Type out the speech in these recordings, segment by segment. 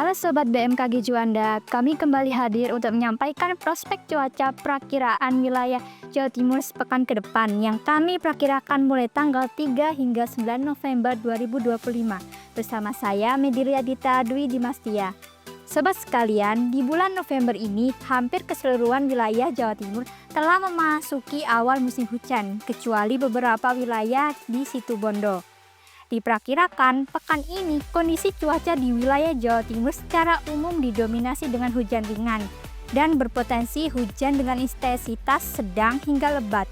Halo Sobat BMKG Juanda, kami kembali hadir untuk menyampaikan prospek cuaca perakiraan wilayah Jawa Timur sepekan ke depan yang kami perakirakan mulai tanggal 3 hingga 9 November 2025 bersama saya Mediria Dita Dwi Dimastia. Sobat sekalian, di bulan November ini hampir keseluruhan wilayah Jawa Timur telah memasuki awal musim hujan kecuali beberapa wilayah di Situbondo. Diperkirakan pekan ini kondisi cuaca di wilayah Jawa Timur secara umum didominasi dengan hujan ringan dan berpotensi hujan dengan intensitas sedang hingga lebat,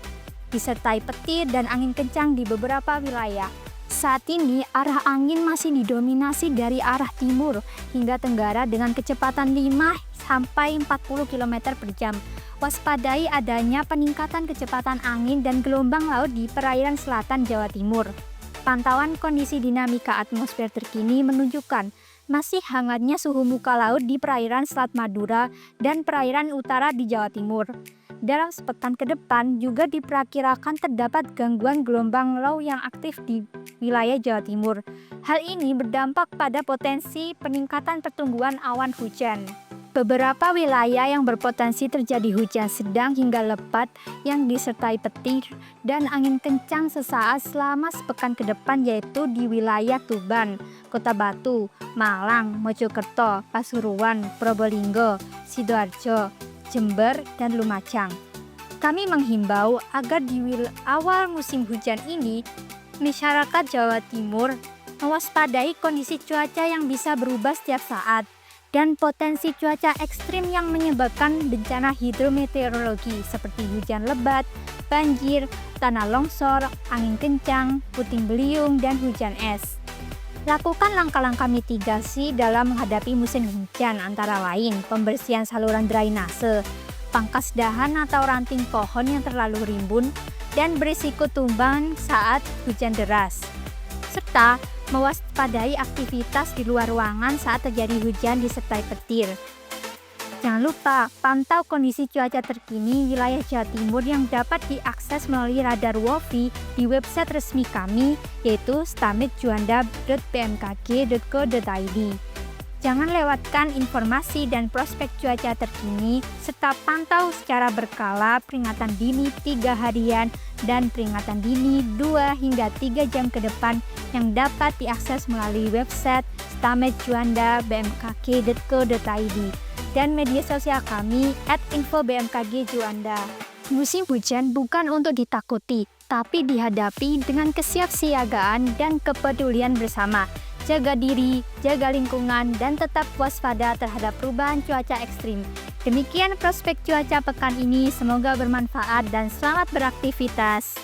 disertai petir dan angin kencang di beberapa wilayah. Saat ini arah angin masih didominasi dari arah timur hingga tenggara dengan kecepatan 5 sampai 40 km per jam. Waspadai adanya peningkatan kecepatan angin dan gelombang laut di perairan selatan Jawa Timur. Pantauan kondisi dinamika atmosfer terkini menunjukkan masih hangatnya suhu muka laut di perairan Selat Madura dan perairan utara di Jawa Timur. Dalam sepekan ke depan juga diperkirakan terdapat gangguan gelombang low yang aktif di wilayah Jawa Timur. Hal ini berdampak pada potensi peningkatan pertumbuhan awan hujan. Beberapa wilayah yang berpotensi terjadi hujan sedang hingga lebat yang disertai petir dan angin kencang sesaat selama sepekan ke depan yaitu di wilayah Tuban, Kota Batu, Malang, Mojokerto, Pasuruan, Probolinggo, Sidoarjo, Jember, dan Lumajang. Kami menghimbau agar di awal musim hujan ini, masyarakat Jawa Timur mewaspadai kondisi cuaca yang bisa berubah setiap saat dan potensi cuaca ekstrim yang menyebabkan bencana hidrometeorologi seperti hujan lebat, banjir, tanah longsor, angin kencang, puting beliung, dan hujan es. Lakukan langkah-langkah mitigasi dalam menghadapi musim hujan antara lain pembersihan saluran drainase, pangkas dahan atau ranting pohon yang terlalu rimbun, dan berisiko tumbang saat hujan deras, serta mewaspadai aktivitas di luar ruangan saat terjadi hujan disertai petir. Jangan lupa pantau kondisi cuaca terkini wilayah Jawa Timur yang dapat diakses melalui radar WOFI di website resmi kami yaitu stamitjuanda.bmkg.go.id. Jangan lewatkan informasi dan prospek cuaca terkini serta pantau secara berkala peringatan dini 3 harian dan peringatan dini 2 hingga 3 jam ke depan yang dapat diakses melalui website stamitjuanda.bmkg.go.id dan media sosial kami @info_bmkgjuanda. Musim hujan bukan untuk ditakuti, tapi dihadapi dengan kesiapsiagaan dan kepedulian bersama. Jaga diri, jaga lingkungan, dan tetap waspada terhadap perubahan cuaca ekstrim. Demikian prospek cuaca pekan ini, semoga bermanfaat dan selamat beraktivitas.